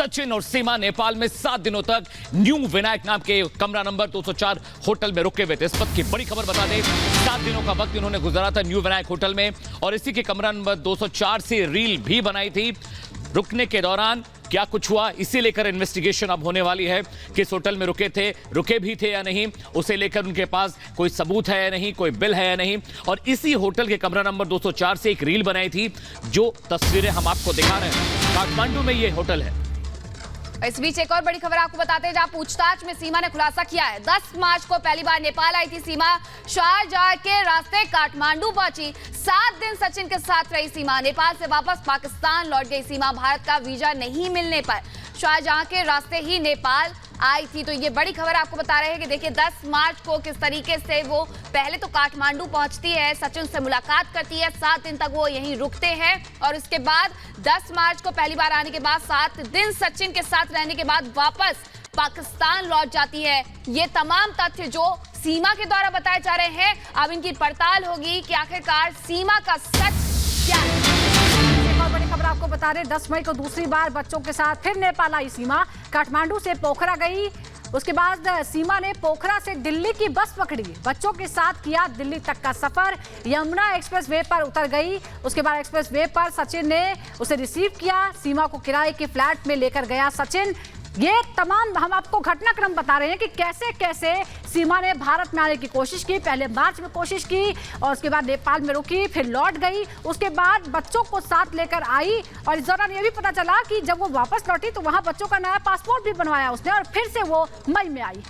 सचिन और सीमा नेपाल में 7 दिनों तक न्यू विनायक नाम के कमरा नंबर 204 होटल में रुके हुए थे। इस वक्त की बड़ी खबर बता दें, 7 दिनों का वक्त इन्होंने गुजारा था न्यू विनायक होटल में और इसी के कमरा नंबर 204 से रील भी बनाई थी। रुकने के दौरान क्या कुछ हुआ, इसे लेकर इन्वेस्टिगेशन अब होने वाली है। किस होटल में रुके भी थे या नहीं, उसे लेकर उनके पास कोई सबूत है या नहीं, कोई बिल है या नहीं। और इसी होटल के कमरा नंबर 204 से एक रील बनाई थी, जो तस्वीरें हम आपको दिखा रहे हैं। काठमांडू में ये होटल है। इस बीच एक और बड़ी खबर आपको बताते हैं, जहां पूछताछ में सीमा ने खुलासा किया है। 10 मार्च को पहली बार नेपाल आई थी सीमा, शारजाह के रास्ते काठमांडू पहुंची। 7 दिन सचिन के साथ रही सीमा, नेपाल से वापस पाकिस्तान लौट गई सीमा। भारत का वीजा नहीं मिलने पर शारजाह के रास्ते ही नेपाल आई थी। तो ये बड़ी खबर आपको बता रहे हैं कि देखिए 10 मार्च को किस तरीके से वो पहले तो काठमांडू पहुंचती है, सचिन से मुलाकात करती है, 7 दिन तक वो यहीं रुकते हैं और उसके बाद 10 मार्च को पहली बार आने के बाद 7 दिन सचिन के साथ रहने के बाद वापस पाकिस्तान लौट जाती है। ये तमाम तथ्य जो सीमा के द्वारा बताए जा रहे हैं, अब इनकी पड़ताल होगी कि आखिरकार सीमा का सच क्या है। बड़ी खबर आपको बता रहे, 10 मई को दूसरी बार बच्चों के साथ फिर नेपाल आई सीमा। काठमांडू से पोखरा गई, उसके बाद सीमा ने पोखरा से दिल्ली की बस पकड़ी, बच्चों के साथ किया दिल्ली तक का सफर। यमुना एक्सप्रेस वे पर उतर गई, उसके बाद एक्सप्रेस वे पर सचिन ने उसे रिसीव किया। सीमा को किराए के फ्लैट में लेकर गया सचिन। ये तमाम हम आपको घटनाक्रम बता रहे हैं कि कैसे कैसे सीमा ने भारत में आने की कोशिश की। पहले मार्च में कोशिश की और उसके बाद नेपाल में रुकी, फिर लौट गई, उसके बाद बच्चों को साथ लेकर आई और इस दौरान ये भी पता चला कि जब वो वापस लौटी तो वहां बच्चों का नया पासपोर्ट भी बनवाया उसने और फिर से वो मई में आई।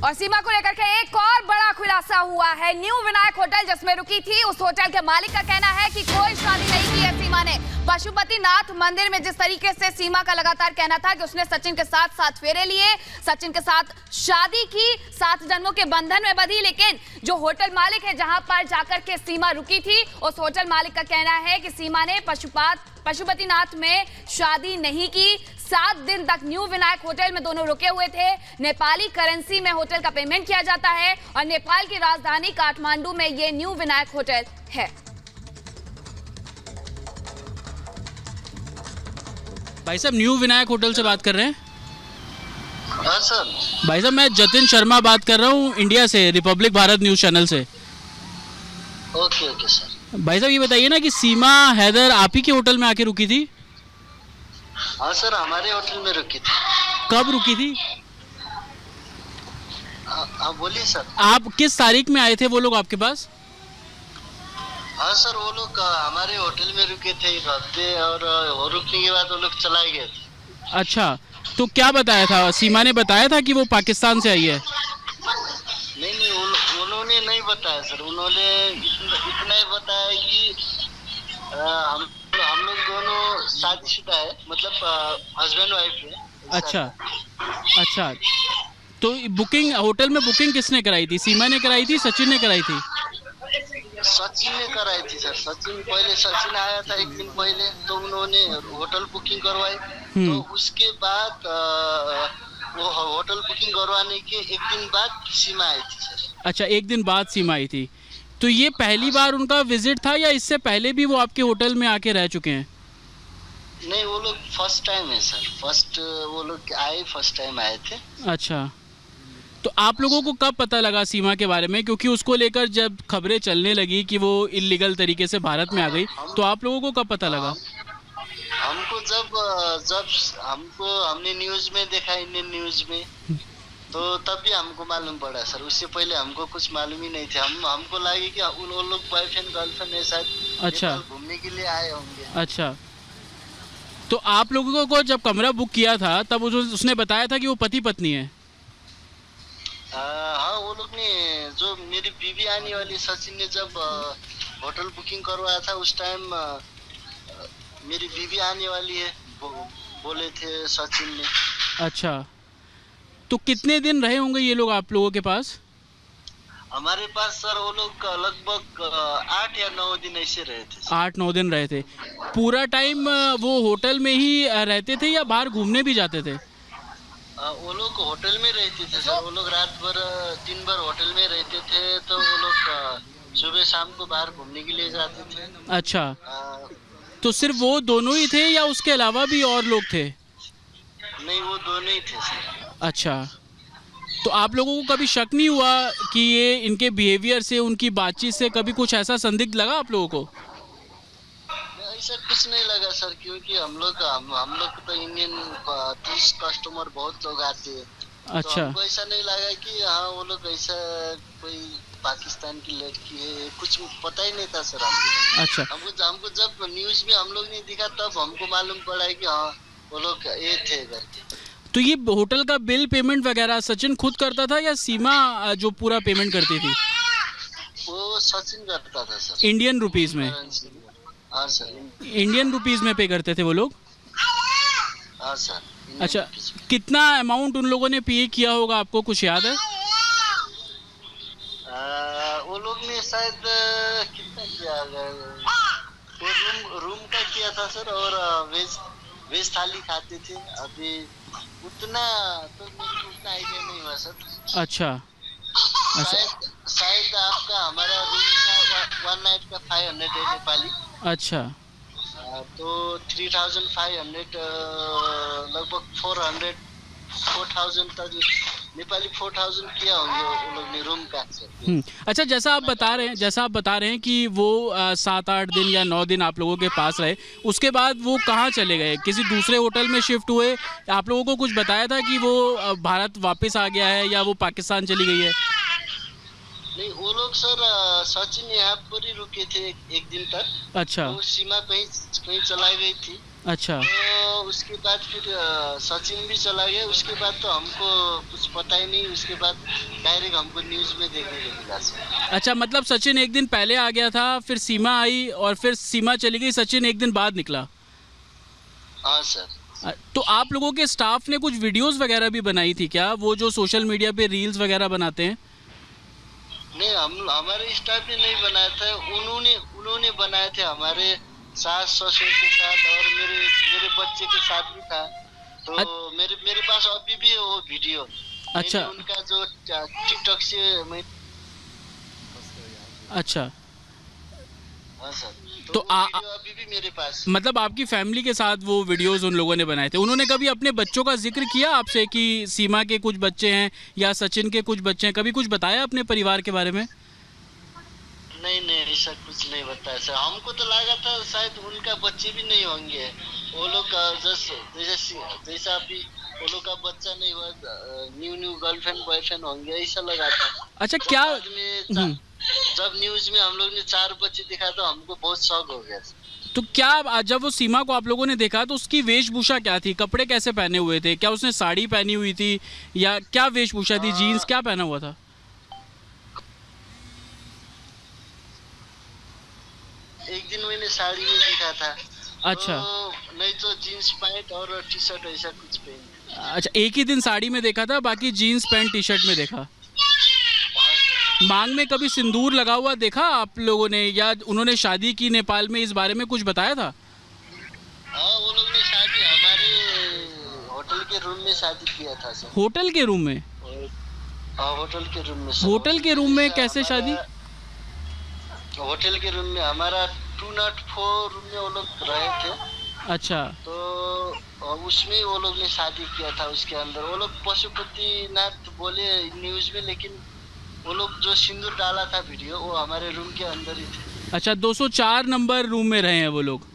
और सीमा को लेकर के एक और बड़ा खुलासा हुआ है। न्यू विनायक होटल जिसमें रुकी थी, उस होटल के मालिक का कहना है कि कोई शादी नहीं की है सीमा ने। पशुपतिनाथ मंदिर में जिस तरीके से सीमा का लगातार कहना था कि उसने सचिन के साथ 7 फेरे लिए, सचिन के साथ शादी की, 7 जन्मों के बंधन में बंधी, लेकिन जो होटल मालिक है जहां पर जाकर के सीमा रुकी थी, उस होटल मालिक का कहना है कि सीमा ने पशुपतिनाथ में शादी नहीं की। 7 दिन तक न्यू विनायक होटल में दोनों रुके हुए थे। नेपाली करेंसी में होटल का पेमेंट किया जाता है और नेपाल की राजधानी काठमांडू में ये न्यू विनायक होटल है। भाई साहब न्यू विनायक होटल से बात कर रहे हैं? हाँ सर। भाई साहब मैं जतिन शर्मा बात कर रहा हूँ इंडिया से, रिपब्लिक भारत न्यूज चैनल से। Okay okay sir. भाई साहब ये बताइए ना कि सीमा हैदर आप ही के होटल में आके रुकी थी? हाँ सर, हमारे होटल में रुकी थी। कब रुकी थी? हाँ बोलिए सर। आप किस तारीख में आए थे वो लोग आपके पास? हाँ सर, वो लोग हमारे होटल में रुके थे एक हफ्ते और रुकने के बाद वो लोग चलाए गए थे। अच्छा, तो क्या बताया था? सीमा ने बताया था कि वो पाकिस्तान से आई है? नहीं, उन्होंने नहीं बताया सर। उन्होंने इतना ही बताया कि हम लोग दोनों शादीशुदा है, मतलब हस्बैंड वाइफ है। अच्छा, तो बुकिंग होटल में बुकिंग किसने कराई थी? सीमा ने कराई थी, सचिन ने कराई थी? सचिन ने कराई थी सर। सचिन आया था एक दिन पहले, तो उन्होंने होटल बुकिंग करवाई। तो उसके बाद वो होटल बुकिंग करवाने के एक दिन बाद सीमा आई थी सर। अच्छा, एक दिन बाद सीमा आई थी। तो ये पहली बार उनका विजिट था या इससे पहले भी वो आपके होटल में आके रह चुके हैं? नहीं, वो लोग फर्स्ट टाइम है सर। वो लोग फर्स्ट टाइम आए थे। अच्छा, तो आप लोगों को कब पता लगा सीमा के बारे में? क्योंकि उसको लेकर जब खबरें चलने लगी कि वो इल्लीगल तरीके से भारत में आ गई, तो आप लोगों को कब पता लगा? हमको जब हमने न्यूज में देखा, इंडियन न्यूज में, तो तब भी हमको मालूम पड़ा सर। उससे पहले हमको कुछ मालूम ही नहीं थे। हमको लगे कि वो लोग बॉयफ्रेंड गर्लफ्रेंड है शायद। अच्छा, घूमने के लिए आए होंगे। अच्छा, तो आप लोगों को जब कमरा बुक किया था तब उसने बताया था कि वो पति पत्नी है? हाँ, वो लोग ने, जो मेरी बीवी आने वाली, सचिन ने जब होटल बुकिंग करवाया था उस टाइम मेरी बीवी आने वाली है बोले थे सचिन ने। अच्छा, तो कितने दिन रहे होंगे ये लोग आप लोगों के पास? हमारे पास सर वो लोग लगभग 8 या 9 दिन ऐसे रहे थे। 8-9 दिन रहे थे। पूरा टाइम वो होटल में ही रहते थे या बाहर घूमने भी जाते थे? वो लोग होटल में रहते थे सर। वो लोग रात भर दिन भर होटल में रहते थे, तो वो लोग सुबह शाम को बाहर घूमने के लिए जाते थे। अच्छा, तो सिर्फ वो दोनों ही थे या उसके अलावा भी और लोग थे? नहीं, वो दोनों ही थे सर। अच्छा, तो आप लोगों को कभी शक नहीं हुआ कि ये इनके बिहेवियर से, उनकी बातचीत से कभी कुछ ऐसा संदिग्ध लगा आप लोगों को? ऐसा कुछ नहीं लगा सर, क्योंकि हम लोग तो इंडियन टूरिस्ट कस्टमर बहुत लोग आते हैं। अच्छा। तो हमको ऐसा नहीं लगा कि हाँ वो लोग ऐसा कोई पाकिस्तान की लड़की है, कुछ पता ही नहीं था सर हमको। अच्छा। हमको जब न्यूज में हम लोग नहीं दिखा तब हमको मालूम पड़ा है कि हाँ वो लोग ये थे करके। तो ये होटल का बिल पेमेंट वगैरह सचिन खुद करता था या सीमा जो पूरा पेमेंट करती थी? वो सचिन करता था सर। इंडियन रुपीस में? हाँ सर। इंडियन रुपीस में पे करते थे वो लोग? हाँ सर। अच्छा, कितना अमाउंट उन लोगों ने पे किया होगा, आपको कुछ याद है? वो लोग ने शायद कितना किया, वो रूम का किया था सर, और वेज थाली खाते थे। अभी उतना तो मुझे उतना आइडिया नहीं हुआ सर। अच्छा। शायद आपका हमारा रूम का 1 नाइट का 500 है नेपाली। अच्छा। तो 3500 लगभग 4,000 तक नेपाली 4,000 किया होंगे वो लोग ने रूम का। अच्छा, जैसा आप बता रहे हैं कि वो 7-8 दिन या 9 दिन आप लोगों के पास रहे, उसके बाद वो कहाँ चले गए? किसी दूसरे होटल में शिफ्ट हुए? आप लोगों को कुछ बताया था कि वो भारत वापस आ गया है या वो पाकिस्तान चली गई है? नहीं, वो लोग सर सचिन यहाँ पर ही रुके थे एक दिन तक। अच्छा। तो सीमा कहीं चला गई थी। अच्छा। तो उसके बाद फिर सचिन भी चला गया। उसके बाद तो हमको कुछ पता ही नहीं। उसके बाद डायरेक्ट हमको न्यूज में देखने को मिला सर। अच्छा, मतलब सचिन एक दिन पहले आ गया था, फिर सीमा आई और फिर सीमा चली गई, सचिन एक दिन बाद निकला? हाँ सर। तो आप लोगों के स्टाफ ने कुछ वीडियोस वगैरह भी बनाई थी क्या, वो जो सोशल मीडिया पे रील्स वगैरह बनाते हैं? नहीं, हमारे स्टाफ ने नहीं बनाया था। उन्होंने बनाए थे हमारे सास ससुर के साथ, और मेरे बच्चे के साथ भी था। तो मेरे पास अभी भी है वो वीडियो। अच्छा। उनका जो टिकटॉक से मैं। अच्छा। हाँ सर। तो वीडियो अभी भी मेरे पास। मतलब आपकी फैमिली के साथ वो वीडियोस उन लोगों ने बनाए थे। उन्होंने कभी अपने बच्चों का जिक्र किया आपसे कि सीमा के कुछ बच्चे हैं या सचिन के कुछ बच्चे हैं? कभी कुछ बताया अपने परिवार के बारे में? नहीं, ऐसा कुछ नहीं बताया सर। हमको तो लगा था शायद उनका बच्चे भी नहीं होंगे। वो लोग जैसा अभी वो लोग का बच्चा नहीं हुआ, न्यू गर्लफ्रेंड बॉयफ्रेंड होंगे, ऐसा लगा था। अच्छा, क्या जब न्यूज में हम लोग ने 4 बच्चे दिखा तो हमको बहुत शौक हो गया। तो क्या जब वो सीमा को आप लोगों ने देखा तो उसकी वेशभूषा क्या थी? कपड़े कैसे पहने हुए थे? क्या उसने साड़ी पहनी हुई थी या क्या वेशभूषा थी? जीन्स क्या पहना हुआ था? एक दिन मैंने साड़ी में दिखा था। अच्छा। तो नहीं तो जीन्स पैंट और टी शर्ट ऐसा कुछ पहन। अच्छा, एक ही दिन साड़ी में देखा था, बाकी जीन्स पैंट टी शर्ट में देखा। मांग में कभी सिंदूर लगा हुआ देखा आप लोगों ने, या उन्होंने शादी की नेपाल में, इस बारे में कुछ बताया था? हाँ, वो लोग ने शादी हमारे होटल के रूम में शादी किया था सर। होटल के रूम में? हाँ, होटल के रूम में सर। होटल के रूम में कैसे शादी? होटल के रूम में हमारा 204 रूम में वो लोग रहे थे। अच्छा। तो उसमें वो लोग ने शादी किया था। उसके अंदर वो लोग पशुपतिनाथ बोले न्यूज में, लेकिन वो लोग जो सिंदूर डाला था वीडियो, वो हमारे रूम के अंदर ही थे। अच्छा, 204 नंबर रूम में रहे हैं वो लोग?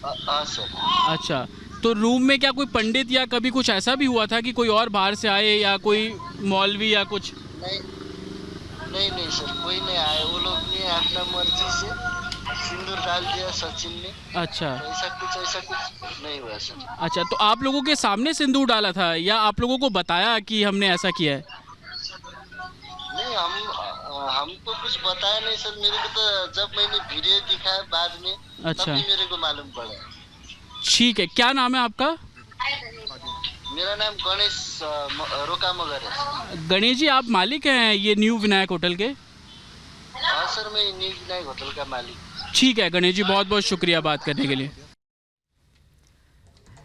हाँ सर। अच्छा, तो रूम में क्या कोई पंडित या कभी कुछ ऐसा भी हुआ था कि कोई और बाहर से आए या कोई मौलवी या कुछ? नहीं सर, कोई नहीं आए। वो लोग ने अपना मर्जी से सिंदूर डाल दिया सचिन ने। अच्छा। ऐसा कुछ नहीं हुआ सर। अच्छा, तो आप लोगों के सामने सिंदूर डाला था या आप लोगों को बताया कि हमने ऐसा किया है? नहीं, हमको कुछ बताया नहीं सर। मेरे को तो जब मैंने वीडियो दिखाया बाद में, अच्छा, तभी मेरे को मालूम पड़ा। ठीक है, क्या नाम है आपका? मेरा नाम गणेश रोका मगर है। गणेश जी, आप मालिक हैं ये न्यू विनायक होटल के? हाँ सर, मैं न्यू विनायक होटल का मालिक। ठीक है गणेश जी, बहुत बहुत शुक्रिया बात करने के लिए।